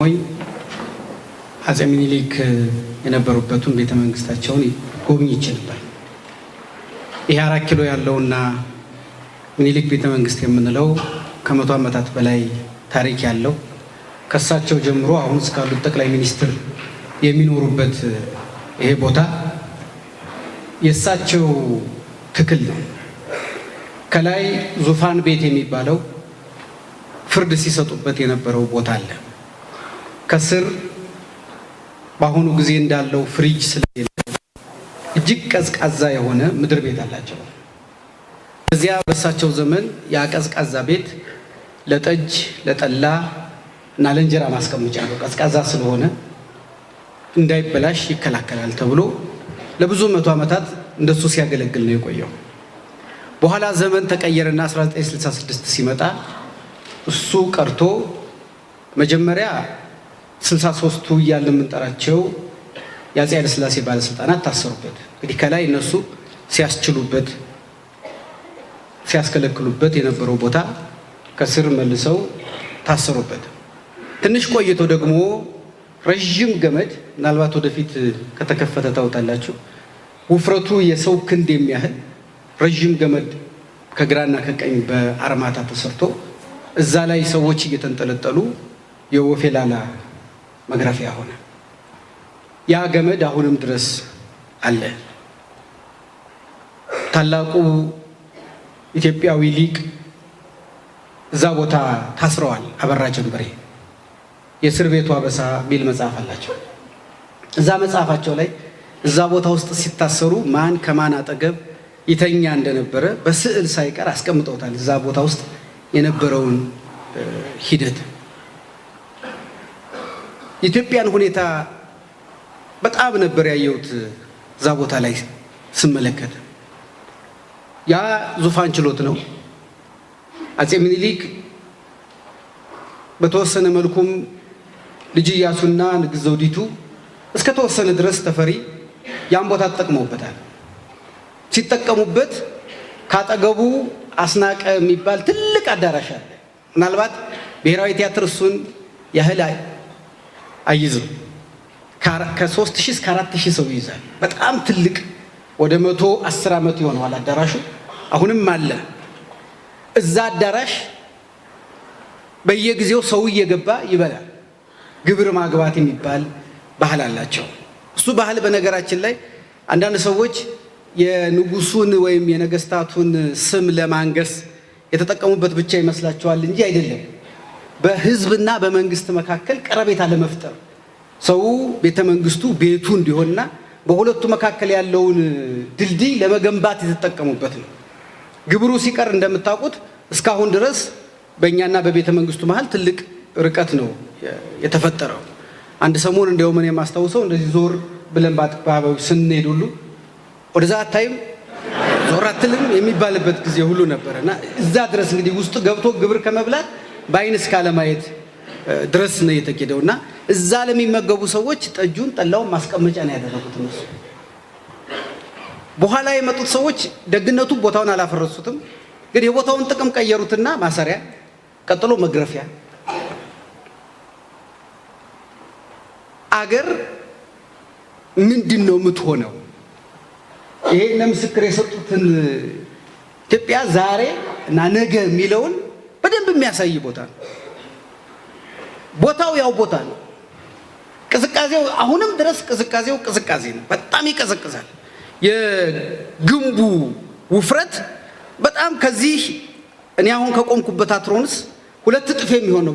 አፄ ምኒልክ የነበሩበትን ቤተ መንግስታቸውን ጎብኝቼ ነበር። ይሄ 4 ኪሎ ያለውና ምኒልክ ቤተ መንግስት የምንለው ከ100 ዓመታት በላይ ታሪክ ያለው ከሳቸው ጀምሮ አሁን እስካሉት ጠቅላይ ሚኒስትር የሚኖሩበት ይሄ ቦታ የሳቸው ትክል ነው። ከላይ ዙፋን ቤት የሚባለው ፍርድ ሲሰጡበት የነበረው ቦታ አለ። ከስር በአሁኑ ጊዜ እንዳለው ፍሪጅ ስለሌለ እጅግ ቀዝቃዛ የሆነ ምድር ቤት አላቸው። እዚያ በሳቸው ዘመን ያ ቀዝቃዛ ቤት ለጠጅ ለጠላ እና ለእንጀራ ማስቀመጫ ነው። ቀዝቃዛ ስለሆነ እንዳይበላሽ ይከላከላል ተብሎ ለብዙ 100 ዓመታት እንደሱ ሲያገለግል ነው የቆየው። በኋላ ዘመን ተቀየረና 1966 ሲመጣ እሱ ቀርቶ መጀመሪያ 63ቱ እያልን የምንጠራቸው የአፄ ኃይለ ሥላሴ ባለስልጣናት ታሰሩበት። እንግዲህ ከላይ እነሱ ሲያስችሉበት ሲያስከለክሉበት የነበረው ቦታ ከስር መልሰው ታሰሩበት። ትንሽ ቆይቶ ደግሞ ረጅም ገመድ ምናልባት ወደፊት ከተከፈተ ታውታላችሁ፣ ውፍረቱ የሰው ክንድ የሚያህል ረጅም ገመድ ከግራና ከቀኝ በአርማታ ተሰርቶ እዛ ላይ ሰዎች እየተንጠለጠሉ የወፌላላ መግረፊያ ሆነ። ያ ገመድ አሁንም ድረስ አለ። ታላቁ ኢትዮጵያዊ ሊቅ እዛ ቦታ ታስረዋል። አበራ ጀንበሬ የእስር ቤቱ አበሳ ሚል መጽሐፍ አላቸው። እዛ መጽሐፋቸው ላይ እዛ ቦታ ውስጥ ሲታሰሩ ማን ከማን አጠገብ ይተኛ እንደነበረ በስዕል ሳይቀር አስቀምጠውታል። እዛ ቦታ ውስጥ የነበረውን ሂደት ኢትዮጵያን ሁኔታ በጣም ነበር ያየሁት። እዛ ቦታ ላይ ስመለከት ያ ዙፋን ችሎት ነው። አፄ ምኒልክ በተወሰነ መልኩም ልጅ ኢያሱና ንግሥት ዘውዲቱ እስከ ተወሰነ ድረስ ተፈሪ ያን ቦታ ተጠቅመውበታል። ሲጠቀሙበት ካጠገቡ አስናቀ የሚባል ትልቅ አዳራሽ አለ። ምናልባት ብሔራዊ ቲያትር እሱን ያህል አይዝም። ከ3000 እስከ 4000 ሰው ይይዛል። በጣም ትልቅ ወደ 110 ዓመት ይሆነዋል አዳራሹ። አሁንም አለ። እዛ አዳራሽ በየጊዜው ሰው እየገባ ይበላል። ግብር ማግባት የሚባል ባህል አላቸው። እሱ ባህል በነገራችን ላይ አንዳንድ ሰዎች የንጉሱን ወይም የነገስታቱን ስም ለማንገስ የተጠቀሙበት ብቻ ይመስላቸዋል እንጂ አይደለም። በህዝብና በመንግስት መካከል ቀረቤታ ለመፍጠር ሰው ቤተ መንግስቱ ቤቱ እንዲሆንና በሁለቱ መካከል ያለውን ድልድይ ለመገንባት የተጠቀሙበት ነው። ግብሩ ሲቀር እንደምታውቁት እስካሁን ድረስ በእኛና በቤተ መንግስቱ መሃል ትልቅ ርቀት ነው የተፈጠረው። አንድ ሰሞን እንደውም እኔ የማስታውሰው እንደዚህ ዞር ብለን በአካባቢው ስንሄድ ሁሉ ወደዛ አታይም ዞር አትልም የሚባልበት ጊዜ ሁሉ ነበርና እዛ ድረስ እንግዲህ ውስጥ ገብቶ ግብር ከመብላት በአይን እስካለማየት ድረስ ነው የተኬደውና እዛ ለሚመገቡ ሰዎች ጠጁን ጠላውን ማስቀመጫ ነው ያደረጉት እነሱ። በኋላ የመጡት ሰዎች ደግነቱ ቦታውን አላፈረሱትም፣ ግን የቦታውን ጥቅም ቀየሩትና ማሰሪያ፣ ቀጥሎ መግረፊያ። አገር ምንድነው የምትሆነው? ይሄ ለምስክር የሰጡትን ኢትዮጵያ ዛሬ እና ነገ የሚለውን በደንብ የሚያሳይ ቦታ ነው። ቦታው ያው ቦታ ነው። ቅዝቃዜው አሁንም ድረስ ቅዝቃዜ ነው። በጣም ይቀዘቅዛል። የግንቡ ውፍረት በጣም ከዚህ እኔ አሁን ከቆምኩበት አትሮንስ 2 እጥፍ የሚሆን ነው።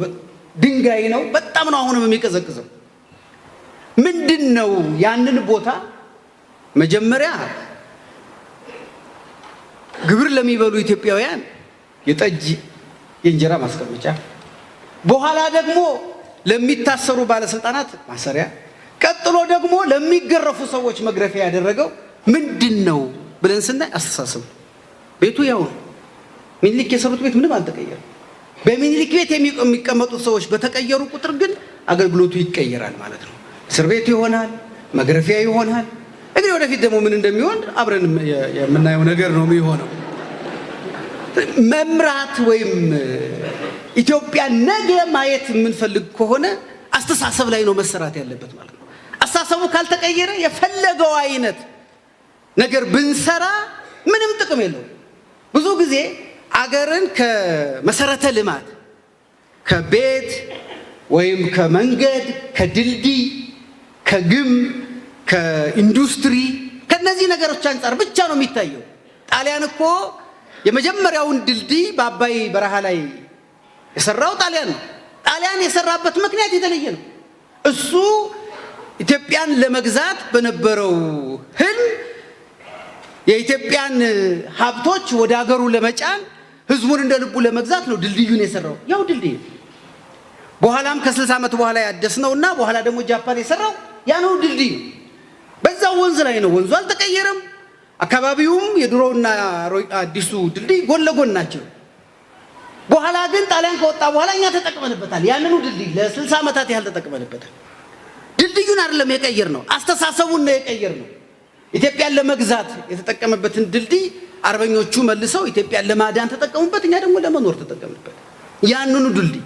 ድንጋይ ነው። በጣም ነው አሁንም የሚቀዘቅዘው። ምንድነው ያንን ቦታ መጀመሪያ ግብር ለሚበሉ ኢትዮጵያውያን የጠጅ የእንጀራ ማስቀመጫ፣ በኋላ ደግሞ ለሚታሰሩ ባለስልጣናት ማሰሪያ፣ ቀጥሎ ደግሞ ለሚገረፉ ሰዎች መግረፊያ ያደረገው ምንድነው ብለን ስናይ አስተሳሰቡ ቤቱ ያው ነው። ምኒልክ የሰሩት ቤት ምንም አልተቀየረም። በምኒልክ ቤት የሚቀመጡት ሰዎች በተቀየሩ ቁጥር ግን አገልግሎቱ ይቀየራል ማለት ነው። እስር ቤቱ ይሆናል፣ መግረፊያ ይሆናል። እንግዲህ ወደፊት ደግሞ ምን እንደሚሆን አብረን የምናየው ነገር ነው የሚሆነው። መምራት ወይም ኢትዮጵያ ነገ ማየት የምንፈልግ ከሆነ አስተሳሰብ ላይ ነው መሰራት ያለበት ማለት ነው። አስተሳሰቡ ካልተቀየረ የፈለገው አይነት ነገር ብንሰራ ምንም ጥቅም የለውም። ብዙ ጊዜ አገርን ከመሰረተ ልማት ከቤት ወይም ከመንገድ ከድልድይ ከግም ከኢንዱስትሪ ከነዚህ ነገሮች አንፃር ብቻ ነው የሚታየው። ጣሊያን እኮ የመጀመሪያውን ድልድይ በአባይ በረሃ ላይ የሰራው ጣሊያን ነው። ጣሊያን የሰራበት ምክንያት የተለየ ነው። እሱ ኢትዮጵያን ለመግዛት በነበረው ህልም የኢትዮጵያን ሀብቶች ወደ ሀገሩ ለመጫን ህዝቡን እንደ ልቡ ለመግዛት ነው ድልድዩን የሰራው። ያው ድልድይ በኋላም ከ60 ዓመት በኋላ ያደስነውና በኋላ ደግሞ ጃፓን የሰራው ያ ነው ድልድይ። በዛው ወንዝ ላይ ነው። ወንዙ አልተቀየረም። አካባቢውም የድሮውና አዲሱ ድልድይ ጎን ለጎን ናቸው። በኋላ ግን ጣሊያን ከወጣ በኋላ እኛ ተጠቅመንበታል። ያንኑ ድልድይ ለ60 ዓመታት ያህል ተጠቅመንበታል። ድልድዩን አይደለም የቀየር ነው፣ አስተሳሰቡን ነው የቀየር ነው። ኢትዮጵያን ለመግዛት የተጠቀመበትን ድልድይ አርበኞቹ መልሰው ኢትዮጵያን ለማዳን ተጠቀሙበት፣ እኛ ደግሞ ለመኖር ተጠቀምንበት። ያንኑ ድልድይ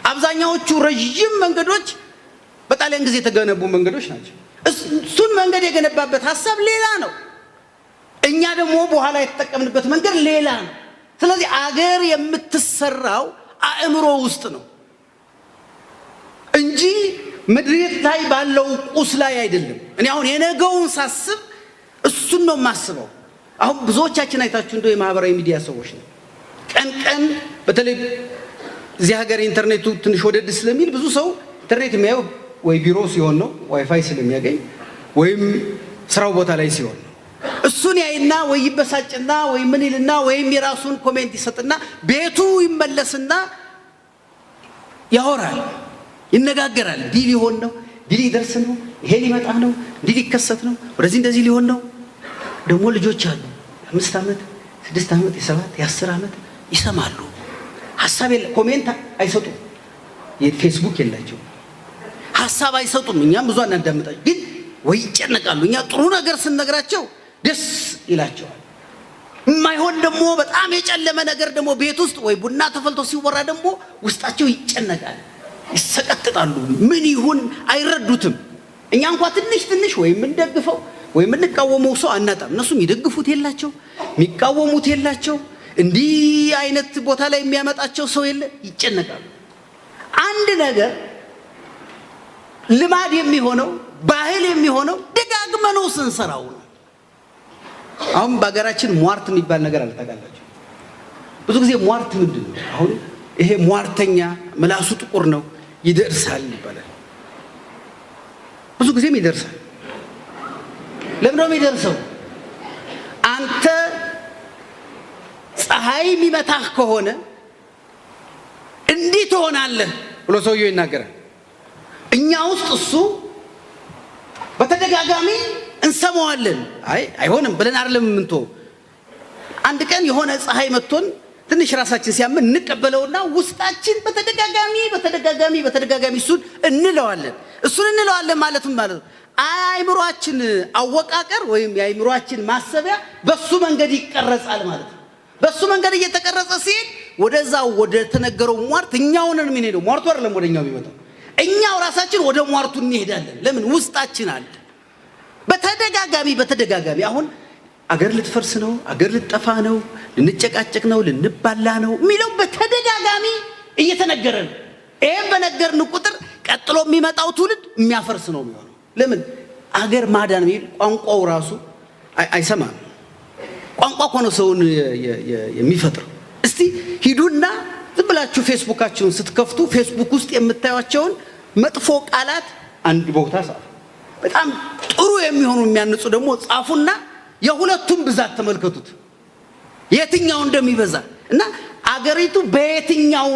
አብዛኛዎቹ ረጅም መንገዶች በጣሊያን ጊዜ የተገነቡ መንገዶች ናቸው። እሱን መንገድ የገነባበት ሐሳብ ሌላ ነው። እኛ ደግሞ በኋላ የተጠቀምንበት መንገድ ሌላ ነው። ስለዚህ አገር የምትሰራው አእምሮ ውስጥ ነው እንጂ ምድሪት ላይ ባለው ቁስ ላይ አይደለም። እኔ አሁን የነገውን ሳስብ እሱን ነው የማስበው። አሁን ብዙዎቻችን አይታችሁ እንደው የማህበራዊ ሚዲያ ሰዎች ነው ቀን ቀን በተለይ እዚህ ሀገር ኢንተርኔቱ ትንሽ ወደድ ስለሚል ብዙ ሰው ኢንተርኔት የሚያየው ወይ ቢሮ ሲሆን ነው ዋይፋይ ስለሚያገኝ ወይም ስራው ቦታ ላይ ሲሆን ነው። እሱን ያይና ወይ ይበሳጭና ወይ ምን ይልና ወይም የራሱን ኮሜንት ይሰጥና ቤቱ ይመለስና ያወራል፣ ይነጋገራል። ዲል ሊሆን ነው፣ ዲል ሊደርስ ነው፣ ይሄ ሊመጣ ነው፣ ዲል ሊከሰት ነው፣ ወደዚህ እንደዚህ ሊሆን ነው። ደግሞ ልጆች አሉ 5 ዓመት 6 ዓመት የ7 የ10 ዓመት ይሰማሉ። ሐሳብ ኮሜንት አይሰጡም። የፌስቡክ የላቸው ሐሳብ አይሰጡም። እኛም ብዙ አናዳምጣቸው፣ ግን ወይ ይጨነቃሉ። እኛ ጥሩ ነገር ስንነግራቸው ደስ ይላቸዋል። የማይሆን ደግሞ በጣም የጨለመ ነገር ደግሞ ቤት ውስጥ ወይ ቡና ተፈልቶ ሲወራ ደግሞ ውስጣቸው ይጨነቃል፣ ይሰቀጥጣሉ። ምን ይሁን አይረዱትም። እኛ እንኳን ትንሽ ወይ የምንደግፈው ወይ የምንቃወመው ሰው አናጣም። እነሱም ይደግፉት የላቸው፣ የሚቃወሙት የላቸው። እንዲህ አይነት ቦታ ላይ የሚያመጣቸው ሰው የለ፣ ይጨነቃሉ። አንድ ነገር ልማድ የሚሆነው ባህል የሚሆነው ደጋግመነው ስንሰራው ነው። አሁን በሀገራችን ሟርት የሚባል ነገር አልተጋላችሁ። ብዙ ጊዜ ሟርት ምንድን ነው? አሁን ይሄ ሟርተኛ ምላሱ ጥቁር ነው ይደርሳል ይባላል። ብዙ ጊዜም ይደርሳል። ለምን ነው የሚደርሰው? አንተ ፀሐይ የሚመታህ ከሆነ እንዲህ ትሆናለህ ብሎ ሰውየው ይናገራል። እኛ ውስጥ እሱ በተደጋጋሚ እንሰማዋለን። አይሆንም ብለን አይደለም የምንተው። አንድ ቀን የሆነ ፀሐይ መጥቶን ትንሽ ራሳችን ሲያመን እንቀበለውና ውስጣችን በተደጋጋሚ እሱን እንለዋለን ማለት ነው። አይምሮአችን አወቃቀር ወይም የአይምሮአችን ማሰቢያ በሱ መንገድ ይቀረጻል ማለት ነው። በሱ መንገድ እየተቀረጸ ሲሄድ ወደዛው ወደ ተነገረው ሟርት እኛውን ምን ሄደው ሟርቱ አይደለም ወደኛው የሚመጣው፣ እኛው ራሳችን ወደ ሟርቱ እንሄዳለን። ለምን? ውስጣችን አለ። በተደጋጋሚ አሁን አገር ልትፈርስ ነው፣ አገር ልትጠፋ ነው፣ ልንጨቃጨቅ ነው፣ ልንባላ ነው የሚለው በተደጋጋሚ እየተነገረን፣ ይሄን በነገርን ቁጥር ቀጥሎ የሚመጣው ትውልድ የሚያፈርስ ነው የሚሆነው። ለምን? አገር ማዳን የሚል ቋንቋው ራሱ አይሰማም። ቋንቋ እኮ ነው ሰውን የሚፈጥረው። እስቲ ሂዱና ዝም ብላችሁ ፌስቡካችሁን ስትከፍቱ ፌስቡክ ውስጥ የምታዩቸውን መጥፎ ቃላት አንድ ቦታ ጻፉ። በጣም ጥሩ የሚሆኑ የሚያንጹ ደግሞ ጻፉና የሁለቱም ብዛት ተመልከቱት፣ የትኛው እንደሚበዛ እና አገሪቱ በየትኛው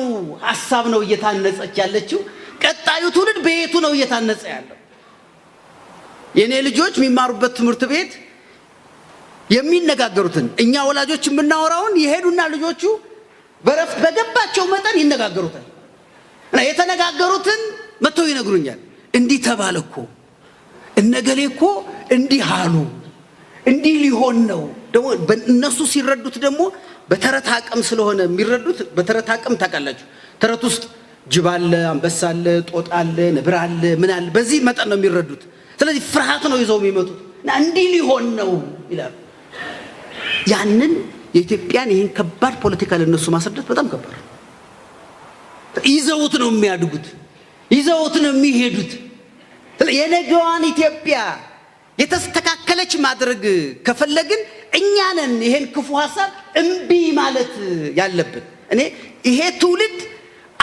ሐሳብ ነው እየታነጸች ያለችው? ቀጣዩ ትውልድ በየቱ ነው እየታነጸ ያለው? የኔ ልጆች የሚማሩበት ትምህርት ቤት የሚነጋገሩትን እኛ ወላጆች የምናወራውን ይሄዱና ልጆቹ በረፍት በገባቸው መጠን ይነጋገሩታል። እና የተነጋገሩትን መጥተው ይነግሩኛል። እንዲህ ተባለ እኮ እነገሌ እኮ እንዲህ አሉ፣ እንዲህ ሊሆን ነው። ደግሞ እነሱ ሲረዱት ደግሞ በተረት አቅም ስለሆነ የሚረዱት፣ በተረት አቅም ታውቃላችሁ፣ ተረት ውስጥ ጅብ አለ፣ አንበሳ አለ፣ ጦጣ አለ፣ ነብር አለ፣ ምን አለ። በዚህ መጠን ነው የሚረዱት። ስለዚህ ፍርሃት ነው ይዘው የሚመጡት እና እንዲህ ሊሆን ነው ይላል። ያንን የኢትዮጵያን ይህን ከባድ ፖለቲካ ለነሱ ማስረዳት በጣም ከባድ ነው። ይዘውት ነው የሚያድጉት፣ ይዘውት ነው የሚሄዱት። የነገዋን ኢትዮጵያ የተስተካከለች ማድረግ ከፈለግን እኛ ነን ይሄን ክፉ ሐሳብ እምቢ ማለት ያለብን። እኔ ይሄ ትውልድ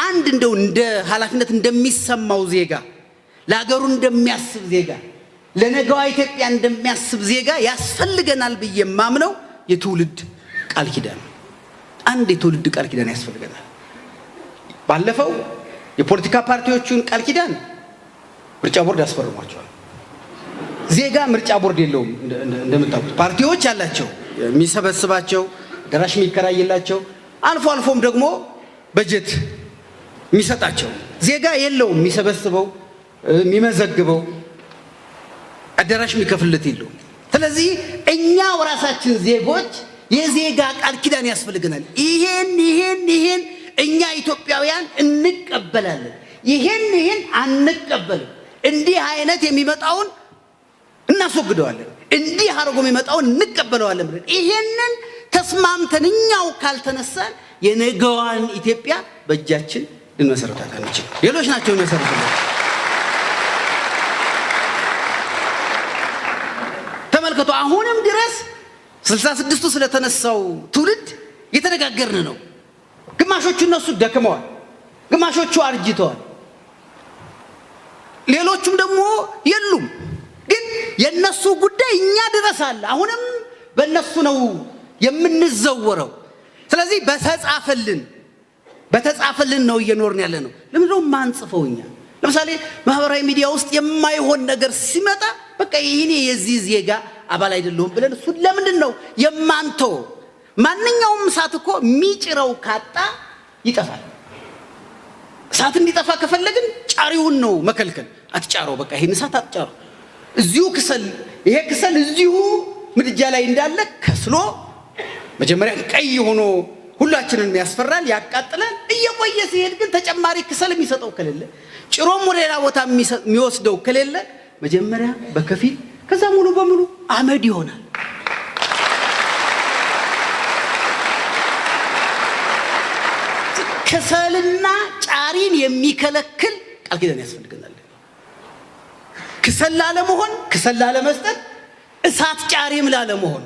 አንድ እንደው እንደ ኃላፊነት እንደሚሰማው ዜጋ፣ ለሀገሩ እንደሚያስብ ዜጋ፣ ለነገዋ ኢትዮጵያ እንደሚያስብ ዜጋ ያስፈልገናል ብዬ ማምነው የትውልድ ቃል ኪዳን። አንድ የትውልድ ቃል ኪዳን ያስፈልገናል። ባለፈው የፖለቲካ ፓርቲዎቹን ቃል ኪዳን ምርጫ ቦርድ ያስፈርሟቸዋል። ዜጋ ምርጫ ቦርድ የለውም። እንደምታውቁት ፓርቲዎች ያላቸው የሚሰበስባቸው አዳራሽ የሚከራይላቸው አልፎ አልፎም ደግሞ በጀት የሚሰጣቸው፣ ዜጋ የለውም። የሚሰበስበው የሚመዘግበው አዳራሽ የሚከፍልለት የለውም። ስለዚህ እኛው ራሳችን ዜጎች የዜጋ ቃል ኪዳን ያስፈልገናል። ይሄን እኛ ኢትዮጵያውያን እንቀበላለን፣ ይሄን አንቀበልም። እንዲህ አይነት የሚመጣውን እናስወግደዋለን፣ እንዲህ አድርጎ የሚመጣውን እንቀበለዋለን ብለን ይሄንን ተስማምተን እኛው ካልተነሳን የነገዋን ኢትዮጵያ በእጃችን ልንመሰረታት አንችልም። ሌሎች ናቸው የሚመሰረቱት። ተመልከቱ፣ አሁንም ድረስ 66ቱ ስለተነሳው ትውልድ እየተነጋገርን ነው። ግማሾቹ እነሱ ደክመዋል፣ ግማሾቹ አርጅተዋል፣ ሌሎቹም ደግሞ የሉም። ግን የነሱ ጉዳይ እኛ ድረስ አለ። አሁንም በእነሱ ነው የምንዘወረው። ስለዚህ በተጻፈልን ነው እየኖርን ያለ ነው። ለምን ነው ማንጽፈው? እኛ ለምሳሌ ማህበራዊ ሚዲያ ውስጥ የማይሆን ነገር ሲመጣ በቃ ይሄኔ የዚህ ዜጋ አባል አይደለሁም ብለን እሱ ለምንድን ነው የማንተው? ማንኛውም እሳት እኮ የሚጭረው ካጣ ይጠፋል። እሳት እንዲጠፋ ከፈለግን ጫሪውን ነው መከልከል። አትጫረው፣ በቃ ይሄን እሳት አትጫረው። እዚሁ ክሰል፣ ይሄ ክሰል እዚሁ ምድጃ ላይ እንዳለ ከስሎ መጀመሪያ ቀይ ሆኖ ሁላችንን ያስፈራል፣ ያቃጥላል። እየቆየ ሲሄድ ግን ተጨማሪ ክሰል የሚሰጠው ከሌለ፣ ጭሮም ወደ ሌላ ቦታ የሚወስደው ከሌለ መጀመሪያ በከፊል ከዛ ሙሉ በሙሉ አመድ ይሆናል። ክሰልና ጫሪን የሚከለክል ቃል ኪዳን ያስፈልገናል። ክሰል ላለመሆን፣ ክሰል ላለመስጠት፣ እሳት ጫሪም ላለመሆን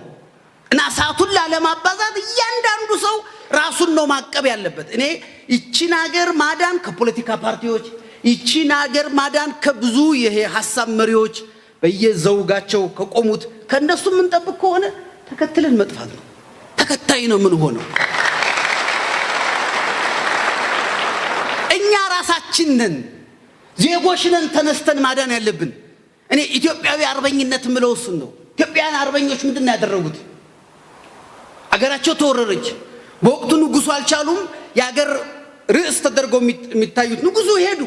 እና እሳቱን ላለማባዛት እያንዳንዱ ሰው ራሱን ነው ማቀብ ያለበት። እኔ ይቺን ሀገር ማዳን ከፖለቲካ ፓርቲዎች፣ ይቺን ሀገር ማዳን ከብዙ ይሄ ሐሳብ መሪዎች በየዘውጋቸው ከቆሙት ከነሱ የምንጠብቅ ከሆነ ተከትለን መጥፋት ነው። ተከታይ ነው ምን ሆነው። እኛ ራሳችንን ዜጎችንን ተነስተን ማዳን ያለብን። እኔ ኢትዮጵያዊ አርበኝነት ምለው እሱን ነው። ኢትዮጵያውያን አርበኞች ምንድን ነው ያደረጉት? አገራቸው ተወረረች። በወቅቱ ንጉሱ አልቻሉም። የአገር ርዕስ ተደርገው የሚታዩት ንጉሱ ሄዱ።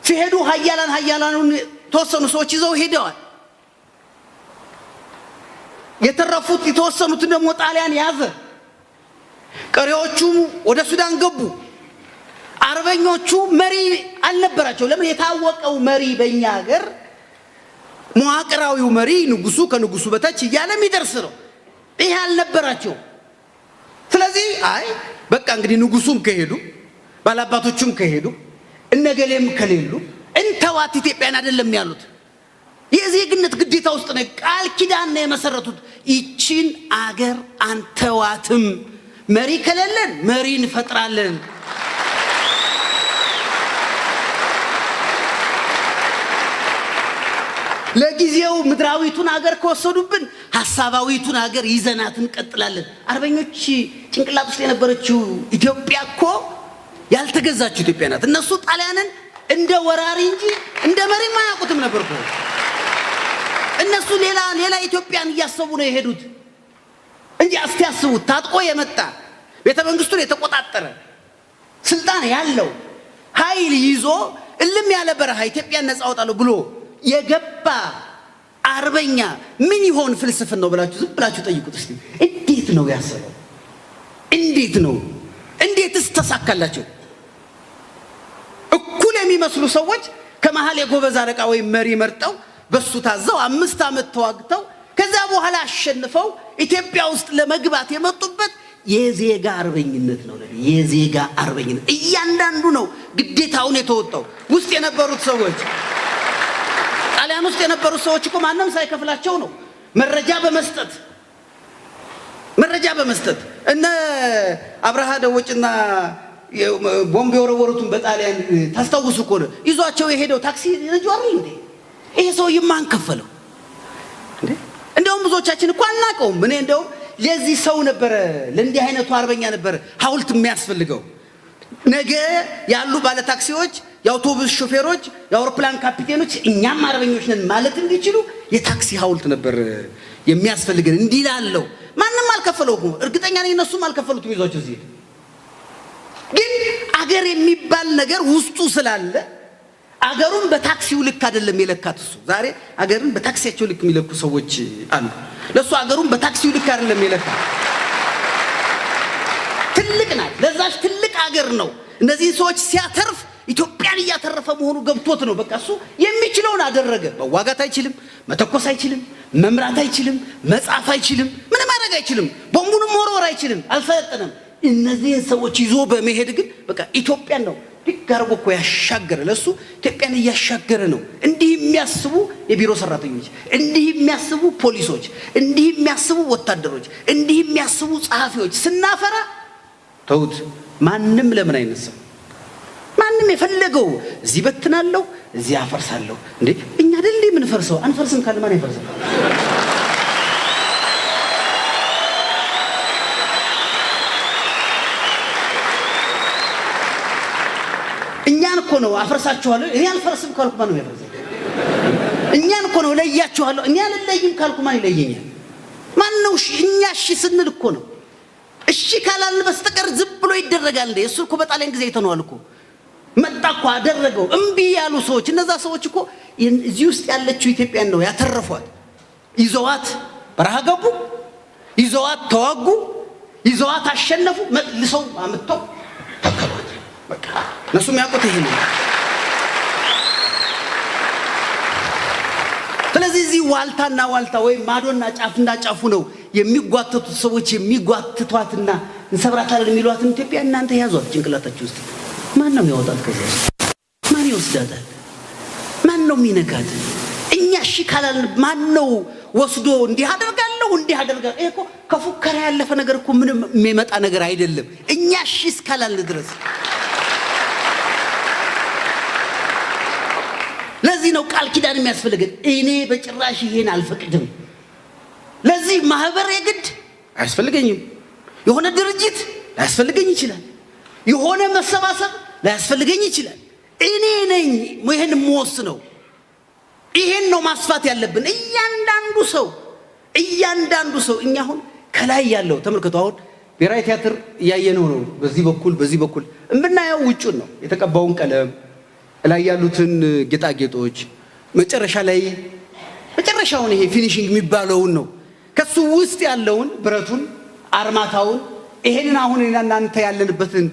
ሲሄዱ ሀያላኑን ተወሰኑ ሰዎች ይዘው ሄደዋል። የተረፉት የተወሰኑትን ደግሞ ጣሊያን ያዘ። ቀሪዎቹ ወደ ሱዳን ገቡ። አርበኞቹ መሪ አልነበራቸው። ለምን? የታወቀው መሪ በእኛ ሀገር መዋቅራዊው መሪ ንጉሱ ከንጉሱ በታች እያለ የሚደርስ ነው። ይሄ አልነበራቸው። ስለዚህ አይ በቃ እንግዲህ ንጉሱም ከሄዱ ባላባቶቹም ከሄዱ እነገሌም ከሌሉ እንተዋት ኢትዮጵያን አይደለም ያሉት። የዜግነት ግዴታ ውስጥ ነው ቃል ኪዳን ነው የመሰረቱት። ይቺን አገር አንተዋትም፣ መሪ ከሌለን መሪ እንፈጥራለን። ለጊዜው ምድራዊቱን ሀገር ከወሰዱብን ሐሳባዊቱን ሀገር ይዘናት እንቀጥላለን። አርበኞች ጭንቅላት ውስጥ የነበረችው ኢትዮጵያ እኮ ያልተገዛችው ኢትዮጵያ ናት። እነሱ ጣሊያንን እንደ ወራሪ እንጂ እንደ መሪ ማያውቁትም ነበር እኮ። እነሱ ሌላ ኢትዮጵያን እያሰቡ ነው የሄዱት እንጂ አስተያስቡት። ታጥቆ የመጣ ቤተ መንግስቱን የተቆጣጠረ ስልጣን ያለው ኃይል ይዞ እልም ያለ በረሃ ኢትዮጵያን ነፃ አወጣለሁ ብሎ የገባ አርበኛ ምን ይሆን ፍልስፍና ነው ብላችሁ ዝም ብላችሁ ጠይቁት እስቲ። እንዴት ነው ያሰበው? እንዴት ነው? እንዴትስ ተሳካላችሁ? የሚመስሉ ሰዎች ከመሃል የጎበዝ አለቃ ወይም መሪ መርጠው በሱ ታዘው 5 ዓመት ተዋግተው ከዛ በኋላ አሸንፈው ኢትዮጵያ ውስጥ ለመግባት የመጡበት የዜጋ አርበኝነት ነው። የዜጋ አርበኝነት እያንዳንዱ ነው ግዴታውን የተወጣው። ውስጥ የነበሩት ሰዎች ጣሊያን ውስጥ የነበሩት ሰዎች እኮ ማንም ሳይከፍላቸው ነው መረጃ በመስጠት እነ አብርሃ ደወጭና ቦምብ የወረወሩትን በጣሊያን ታስታውሱ እኮ ነው ይዟቸው የሄደው ታክሲ ነጁ አይደል እንዴ? ይሄ ሰው ይማን ከፈለው እንዴ? እንደውም ብዙዎቻችን እኮ አናቀውም። እኔ እንደውም ለዚህ ሰው ነበር ለእንዲህ አይነቱ አርበኛ ነበር ሐውልት የሚያስፈልገው። ነገ ያሉ ባለ ታክሲዎች፣ የአውቶቡስ ሾፌሮች፣ የአውሮፕላን ካፒቴኖች እኛም አርበኞች ነን ማለት እንዲችሉ የታክሲ ሐውልት ነበር የሚያስፈልገን። እንዲላለው ማንንም አልከፈለውም። እርግጠኛ ነኝ እነሱም አልከፈሉትም ይዟቸው እዚህ። ግን አገር የሚባል ነገር ውስጡ ስላለ አገሩን በታክሲው ልክ አይደለም የለካት እሱ። ዛሬ አገርን በታክሲያቸው ልክ የሚለኩ ሰዎች አሉ። ለሱ አገሩን በታክሲው ልክ አይደለም የለካት። ትልቅ ናት፣ ለዛች ትልቅ አገር ነው እነዚህ ሰዎች ሲያተርፍ ኢትዮጵያን እያተረፈ መሆኑ ገብቶት ነው። በቃ እሱ የሚችለውን አደረገ። መዋጋት አይችልም፣ መተኮስ አይችልም፣ መምራት አይችልም፣ መጻፍ አይችልም፣ ምንም ማድረግ አይችልም፣ ቦምቡንም መወርወር አይችልም፣ አልፈጠነም። እነዚህ ሰዎች ይዞ በመሄድ ግን በቃ ኢትዮጵያን ነው ዲጋርጎ እኮ ያሻገረ። ለሱ ኢትዮጵያን እያሻገረ ነው። እንዲህ የሚያስቡ የቢሮ ሰራተኞች፣ እንዲህ የሚያስቡ ፖሊሶች፣ እንዲህ የሚያስቡ ወታደሮች፣ እንዲህ የሚያስቡ ጸሐፊዎች ስናፈራ ተውት። ማንም ለምን አይነሳም? ማንም የፈለገው እዚህ በትናለሁ እዚህ አፈርሳለሁ እንዴ? እኛ አይደል ምን ፈርሰው አንፈርስም ካለ ማን ይፈርሳል? እኛን እኮ ነው አፈርሳችኋለሁ እኔ አልፈርስም ካልኩ ማን ነው ያፈርሰው? እኛን እኮ ነው ለያችኋለሁ እኔ አልለይም ካልኩ ማን ይለየኛል? ማን ነው እኛ እሺ ስንል እኮ ነው። እሺ ካላልን በስተቀር ዝም ብሎ ይደረጋል እንዴ? እሱ እኮ በጣሊያን ጊዜ አይተነዋል እኮ። መጣ እኮ አደረገው። እምቢ ያሉ ሰዎች እነዛ ሰዎች እኮ እዚህ ውስጥ ያለችው ኢትዮጵያን ነው ያተረፏት። ይዘዋት በረሃ ገቡ፣ ይዘዋት ተዋጉ፣ ይዘዋት አሸነፉ፣ መልሰው አመጣው ተከሏት። በቃ እነሱ የሚያውቁት ይሄ ነው። ስለዚህ እዚህ ዋልታና ዋልታ ወይ ማዶና ጫፍና ጫፉ ነው የሚጓተቱት ሰዎች የሚጓተቷትና እንሰብራታለን የሚሏትን ኢትዮጵያ እናንተ ያዟት ጭንቅላታችሁ ውስጥ። ማን ነው ያወጣት? ከዚህ ማን ይወስዳታል? ማን ነው የሚነካት? እኛ እሺ ካላልን ማን ነው ወስዶ እንዲህ አደርጋለሁ እንዲህ አደርጋለሁ? እኮ ከፉከራ ያለፈ ነገር እኮ ምንም የሚመጣ ነገር አይደለም። እኛ እሺ እስካላልን ድረስ ለዚህ ነው ቃል ኪዳን የሚያስፈልገን። እኔ በጭራሽ ይሄን አልፈቅድም። ለዚህ ማህበር የግድ አያስፈልገኝም። የሆነ ድርጅት ላያስፈልገኝ ይችላል። የሆነ መሰባሰብ ላያስፈልገኝ ይችላል። እኔ ነኝ ይሄን የምወስነው። ይሄን ነው ማስፋት ያለብን። እያንዳንዱ ሰው እኛ አሁን ከላይ ያለው ተመልከቱ። አሁን ብሔራዊ ቲያትር እያየነው ነው። በዚህ በኩል እምናየው ውጩን ነው የተቀባውን ቀለም ላይ ያሉትን ጌጣጌጦች መጨረሻውን ይሄ ፊኒሺንግ የሚባለውን ነው። ከሱ ውስጥ ያለውን ብረቱን፣ አርማታውን፣ ይሄንን አሁን እናንተ ያለንበትን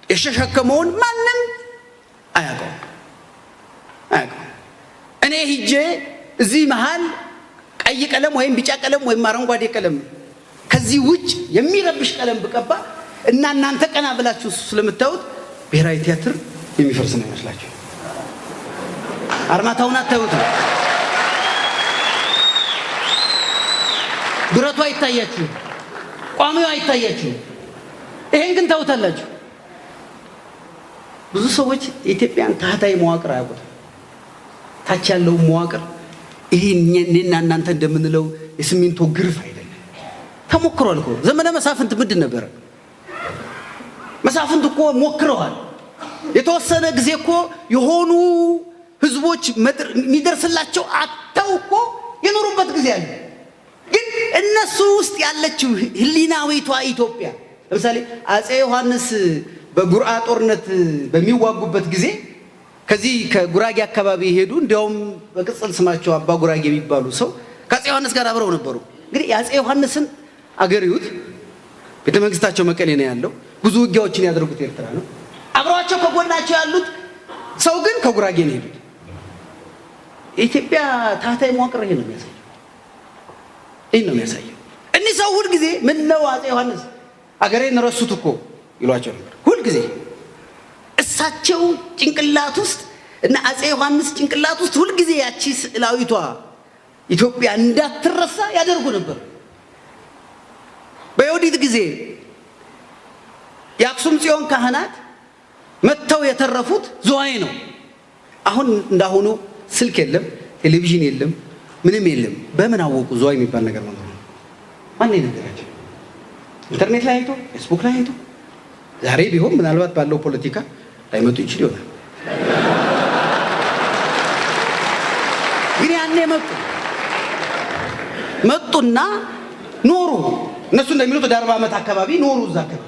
የሸሸከመውን ማንም አያውቀው። እኔ ሂጄ እዚህ መሃል ቀይ ቀለም ወይም ቢጫ ቀለም ወይም አረንጓዴ ቀለም ከዚህ ውጭ የሚረብሽ ቀለም ብቀባ እና እናንተ ቀና ብላችሁ ስለምታዩት ብሔራዊ ቲያትር የሚፈርስ ነው ይመስላችሁ። አርማታውን አታዩት፣ ብረቱ አይታያችሁ፣ ቋሚው አይታያችሁ። ይሄን ግን ታውታላችሁ። ብዙ ሰዎች የኢትዮጵያን ታህታዊ መዋቅር አያውቁትም። ታች ያለው መዋቅር ይሄ እኔና እናንተ እንደምንለው የሲሚንቶ ግርፍ አይደለም። ተሞክሯል እኮ ዘመነ መሳፍንት ምንድን ነበር? መሳፍንት እኮ ሞክረዋል። የተወሰነ ጊዜ እኮ የሆኑ ህዝቦች የሚደርስላቸው አጥተው እኮ የኖሩበት ጊዜ አለ። ግን እነሱ ውስጥ ያለችው ህሊናዊቷ ኢትዮጵያ ለምሳሌ አፄ ዮሐንስ በጉርአ ጦርነት በሚዋጉበት ጊዜ ከዚህ ከጉራጌ አካባቢ ሄዱ። እንዲያውም በቅጽል ስማቸው አባ ጉራጌ የሚባሉ ሰው ከአፄ ዮሐንስ ጋር አብረው ነበሩ። እንግዲህ የአፄ ዮሐንስን አገሪዩት ቤተ መንግስታቸው መቀሌ ነው ያለው። ብዙ ውጊያዎችን ያደርጉት ኤርትራ ነው። አብረዋቸው ከጎናቸው ያሉት ሰው ግን ከጉራጌ ነው ሄዱት። ኢትዮጵያ ታህታይ መዋቅር ይሄ ነው የሚያሳየው። እኒህ ሰው ሁል ጊዜ ምን ነው አፄ ዮሐንስ አገሬን ረሱት እኮ ይሏቸው ነበር ሁል ጊዜ። እሳቸው ጭንቅላት ውስጥ እና አፄ ዮሐንስ ጭንቅላት ውስጥ ሁል ጊዜ ያቺ ስዕላዊቷ ኢትዮጵያ እንዳትረሳ ያደርጉ ነበር። በዮዲት ጊዜ የአክሱም ጽዮን ካህናት መተው የተረፉት ዝዋይ ነው። አሁን እንዳሁኑ ስልክ የለም፣ ቴሌቪዥን የለም፣ ምንም የለም። በምን አወቁ ዝዋይ የሚባል ነገር ነው? ማን ይነገራቸው? ኢንተርኔት ላይ አይቶ፣ ፌስቡክ ላይ አይቶ። ዛሬ ቢሆን ምናልባት ባለው ፖለቲካ ላይመጡ ይችል ይሆናል። ግን ያኔ መጡና ኖሩ። እነሱ እንደሚሉት ወደ 40 ዓመት አካባቢ ኖሩ እዛ አካባቢ።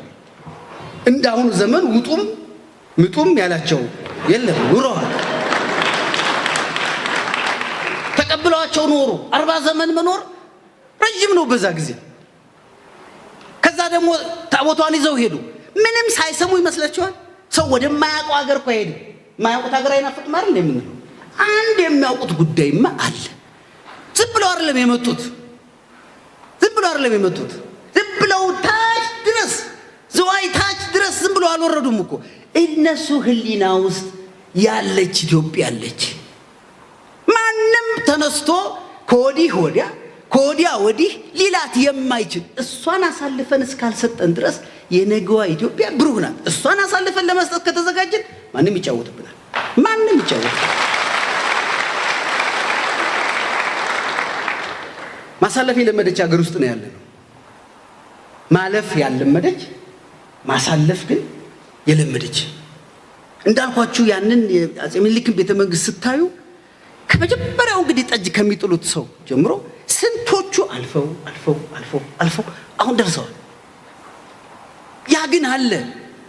እንዳሁኑ ዘመን ውጡም ምጡም ያላቸው የለም፣ ኑረዋል። ተቀብለዋቸው ኖሩ። 40 ዘመን መኖር ረጅም ነው በዛ ጊዜ። ከዛ ደግሞ ታቦቷን ይዘው ሄዱ። ምንም ሳይሰሙ ይመስላችኋል? ሰው ወደማያውቀው ሀገር እኮ ሄዱ። የማያውቁት ሀገር አይናፍቅም አይደል የምንለው? አንድ የሚያውቁት ጉዳይማ አለ። ዝም ብለው አይደለም የመጡት። ዝም ብለው ታች ድረስ ዝዋይ ታች ድረስ ዝም ብለው አልወረዱም እኮ። እነሱ ህሊና ውስጥ ያለች ኢትዮጵያ አለች። ማንም ተነስቶ ከወዲህ ወዲያ ከወዲያ ወዲህ ሊላት የማይችል እሷን አሳልፈን እስካልሰጠን ድረስ የነገዋ ኢትዮጵያ ብሩህ ናት። እሷን አሳልፈን ለመስጠት ከተዘጋጀን ማንም ይጫወትብናል። ማሳለፍ የለመደች ሀገር ውስጥ ነው ያለነው። ማለፍ ያለመደች፣ ማሳለፍ ግን የለመደች። እንዳልኳችሁ ያንን አፄ ምኒልክን ቤተ መንግስት ስታዩ ከመጀመሪያው እንግዲህ ጠጅ ከሚጥሉት ሰው ጀምሮ ስንቶቹ አልፈው አሁን ደርሰዋል። ያ ግን አለ።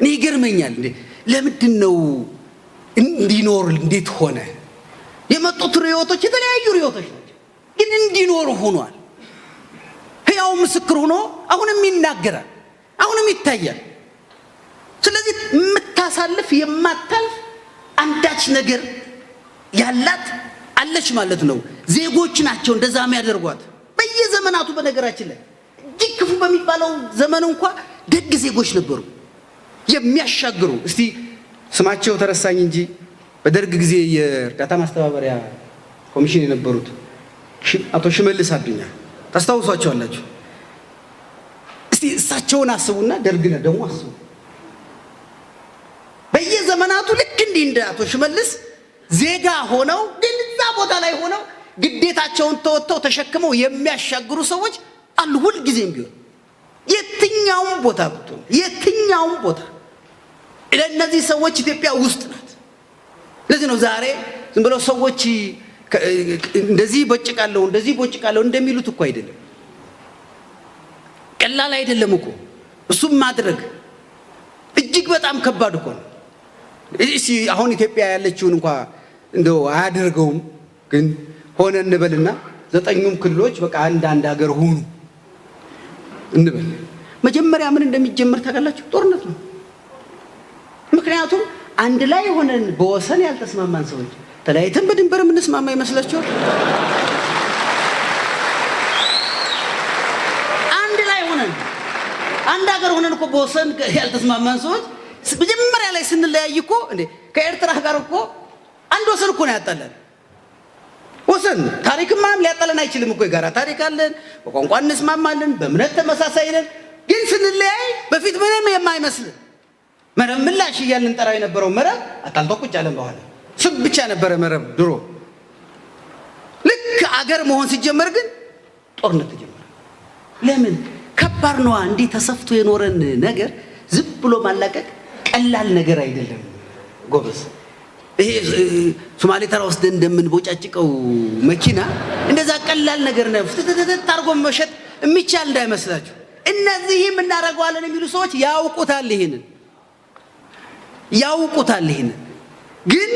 እኔ ይገርመኛል። እንዴ ለምንድን ነው እንዲኖር እንዴት ሆነ? የመጡት ርዕዮቶች የተለያዩ ርዕዮቶች ናቸው፣ ግን እንዲኖር ሆኗል። ሕያው ምስክር ሆኖ አሁንም ይናገራል፣ አሁንም ይታያል። ስለዚህ የምታሳልፍ የማታልፍ አንዳች ነገር ያላት አለች ማለት ነው። ዜጎች ናቸው እንደዛ የሚያደርጓት በየዘመናቱ። በነገራችን ላይ እጅግ ክፉ በሚባለው ዘመን እንኳን ደግ ዜጎች ነበሩ የሚያሻግሩ። እስቲ ስማቸው ተረሳኝ እንጂ በደርግ ጊዜ የእርዳታ ማስተባበሪያ ኮሚሽን የነበሩት አቶ ሽመልስ አዱኛ ታስታውሷቸዋላችሁ? እስቲ እሳቸውን አስቡና ደርግን ደግሞ አስቡ። በየዘመናቱ ልክ እንዲህ እንደ አቶ ሽመልስ ዜጋ ሆነው ግን እዛ ቦታ ላይ ሆነው ግዴታቸውን ተወጥተው ተሸክመው የሚያሻግሩ ሰዎች አሉ። ሁል ጊዜም ቢሆን የትኛውም ቦታ ብትሆን የትኛውም ቦታ ለእነዚህ ሰዎች ኢትዮጵያ ውስጥ ናት። ለዚህ ነው ዛሬ ዝም ብለው ሰዎች እንደዚህ ቦጭቃለሁ እንደሚሉት እኮ አይደለም። ቀላል አይደለም እኮ እሱም ማድረግ እጅግ በጣም ከባድ እኮ ነው። እሺ አሁን ኢትዮጵያ ያለችውን እንኳን እንደው አያደርገውም፣ ግን ሆነ እንበልና 9ኙም ክልሎች በቃ አንድ ሀገር ሆኑ እንበል። መጀመሪያ ምን እንደሚጀምር ታውቃላችሁ? ጦርነት ነው። ምክንያቱም አንድ ላይ ሆነን በወሰን ያልተስማማን ሰዎች ተለያይተን በድንበር የምንስማማ ይመስላችኋል? አንድ ላይ ሆነን አንድ ሀገር ሆነን እኮ በወሰን ያልተስማማን ሰዎች መጀመሪያ ላይ ስንለያይ እኮ እንዴ ከኤርትራ ጋር እኮ አንድ ወሰን እኮ ነው ያጣለን። ወሰን ታሪክማ ሊያጣለን አይችልም እኮ። የጋራ ታሪክ አለን፣ በቋንቋ እንስማማለን፣ በእምነት ተመሳሳይ ነን። ግን ስንለያይ በፊት ምንም የማይመስል መረብ ምላሽ እያልን እንጠራው የነበረው መረብ አጣልቶ ቁጭ አለን። በኋላ ስም ብቻ ነበረ መረብ ድሮ። ልክ አገር መሆን ሲጀመር ግን ጦርነት ተጀመረ። ለምን? ከባድ ነዋ። እንዲህ ተሰፍቶ የኖረን ነገር ዝም ብሎ ማላቀቅ ቀላል ነገር አይደለም ጎበዝ። ይሄ ሶማሌ ተራ ውስጥ እንደምንቦጫጭቀው መኪና እንደዛ ቀላል ነገር ነው። ታርጎ መሸጥ የሚቻል እንዳይመስላችሁ። እነዚህም እናደርገዋለን የሚሉ ሰዎች ያውቁታል። ይሄንን ግን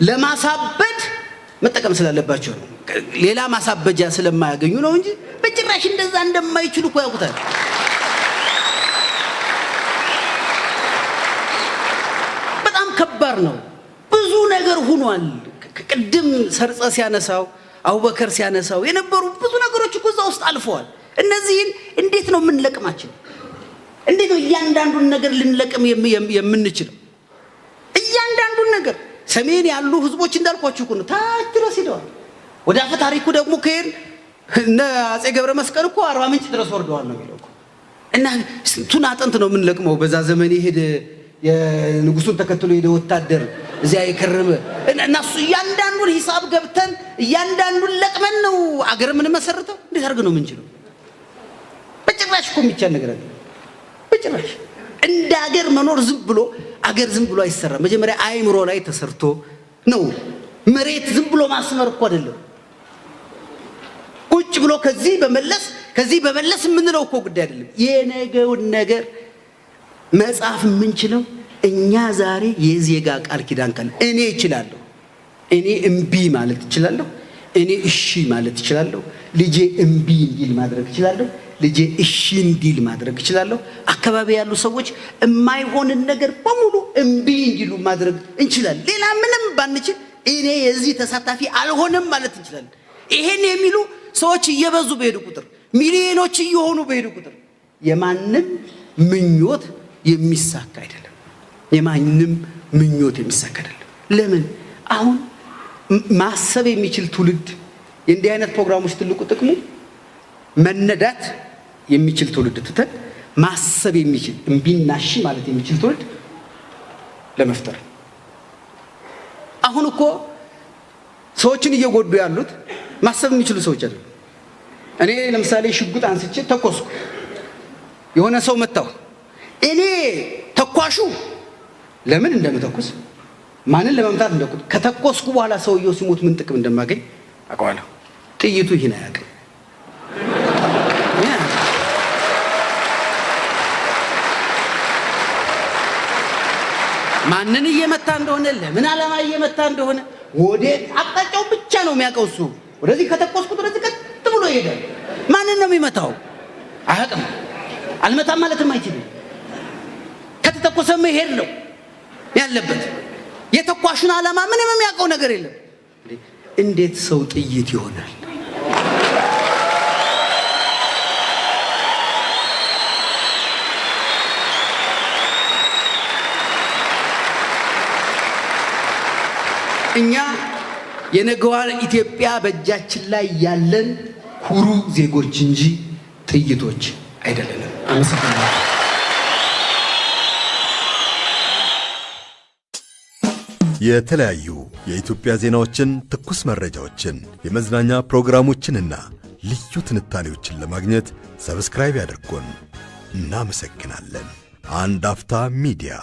ለማሳበድ መጠቀም ስላለባቸው ነው። ሌላ ማሳበጃ ስለማያገኙ ነው እንጂ በጭራሽ እንደዛ እንደማይችሉ እኮ ያውቁታል። በጣም ከባድ ነው። ብዙ ነገር ሆኗል ቅድም ሰርጸ ሲያነሳው አቡበከር ሲያነሳው የነበሩ ብዙ ነገሮች እኮ እዛ ውስጥ አልፈዋል እነዚህን እንዴት ነው የምንለቅማቸው እንዴት ነው እያንዳንዱን ነገር ልንለቅም የምንችለው እያንዳንዱን ነገር ሰሜን ያሉ ህዝቦች እንዳልኳችሁ እኮ ነው ታች ድረስ ሄደዋል ወደ አፈ ታሪኩ ደግሞ ከሄድ እነ አጼ ገብረ መስቀል እኮ 40 ምንጭ ድረስ ወርደዋል ነው የሚለው እና ስንቱን አጥንት ነው የምንለቅመው በዛ ዘመን ይሄድ የንጉሱን ተከትሎ ሄደ ወታደር እዚያ የከረመ እና እሱ እያንዳንዱን ሂሳብ ገብተን እያንዳንዱን ለቅመን ነው አገር ምን መሰረተው እንዴት አድርገ ነው የምንችለው በጭራሽ እኮ የሚቻል ነገር አይደለም በጭራሽ እንደ አገር መኖር ዝም ብሎ አገር ዝም ብሎ አይሰራም መጀመሪያ አይምሮ ላይ ተሰርቶ ነው መሬት ዝም ብሎ ማስመር እኮ አይደለም ቁጭ ብሎ ከዚህ በመለስ ምንለው እኮ ጉዳይ አይደለም የነገውን ነገር መጻፍ ምንችለው እኛ ዛሬ የዜጋ ቃል ኪዳን ካለ እኔ እችላለሁ እኔ እምቢ ማለት እችላለሁ እኔ እሺ ማለት እችላለሁ ልጄ እምቢ እንዲል ማድረግ እችላለሁ ልጄ እሺ እንዲል ማድረግ እችላለሁ አካባቢ ያሉ ሰዎች የማይሆን ነገር በሙሉ እምቢ እንዲሉ ማድረግ እንችላለን ሌላ ምንም ባንችል እኔ የዚህ ተሳታፊ አልሆንም ማለት እንችላለን ይሄን የሚሉ ሰዎች እየበዙ በሄዱ ቁጥር ሚሊዮኖች እየሆኑ በሄዱ ቁጥር የማንም ምኞት የሚሳካ አይደለም የማንም ምኞት የሚሳካ አይደለም ለምን አሁን ማሰብ የሚችል ትውልድ እንዲህ አይነት ፕሮግራሞች ትልቁ ጥቅሙ መነዳት የሚችል ትውልድ ተተን ማሰብ የሚችል እምቢናሺ ማለት የሚችል ትውልድ ለመፍጠር አሁን እኮ ሰዎችን እየጎዱ ያሉት ማሰብ የሚችሉ ሰዎች አይደሉም እኔ ለምሳሌ ሽጉጥ አንስቼ ተኮስኩ የሆነ ሰው መታው እኔ ተኳሹ ለምን እንደምተኩስ ማንን ለመምታት እንደኩት ከተኮስኩ በኋላ ሰውየው ሲሞት ምን ጥቅም እንደማገኝ አውቀዋለሁ ጥይቱ ይሄን አያውቅም ማንን እየመታ እንደሆነ ለምን ዓላማ እየመታ እንደሆነ ወዴት አቅጣጫው ብቻ ነው የሚያውቀው እሱ ወደዚህ ከተኮስኩት ወደዚህ ቀጥ ብሎ ይሄዳል ማንን ነው የሚመታው አያውቅም አልመታም ማለትም አይችልም ከተተኮሰ መሄድ ነው ያለበት የተኳሹን ዓላማ ምንም የሚያውቀው ነገር የለም እንዴት ሰው ጥይት ይሆናል እኛ የነገዋን ኢትዮጵያ በእጃችን ላይ ያለን ኩሩ ዜጎች እንጂ ጥይቶች አይደለንም አመሰግናለሁ የተለያዩ የኢትዮጵያ ዜናዎችን ትኩስ መረጃዎችን የመዝናኛ ፕሮግራሞችንና ልዩ ትንታኔዎችን ለማግኘት ሰብስክራይብ ያድርጉን እናመሰግናለን አንድ አፍታ ሚዲያ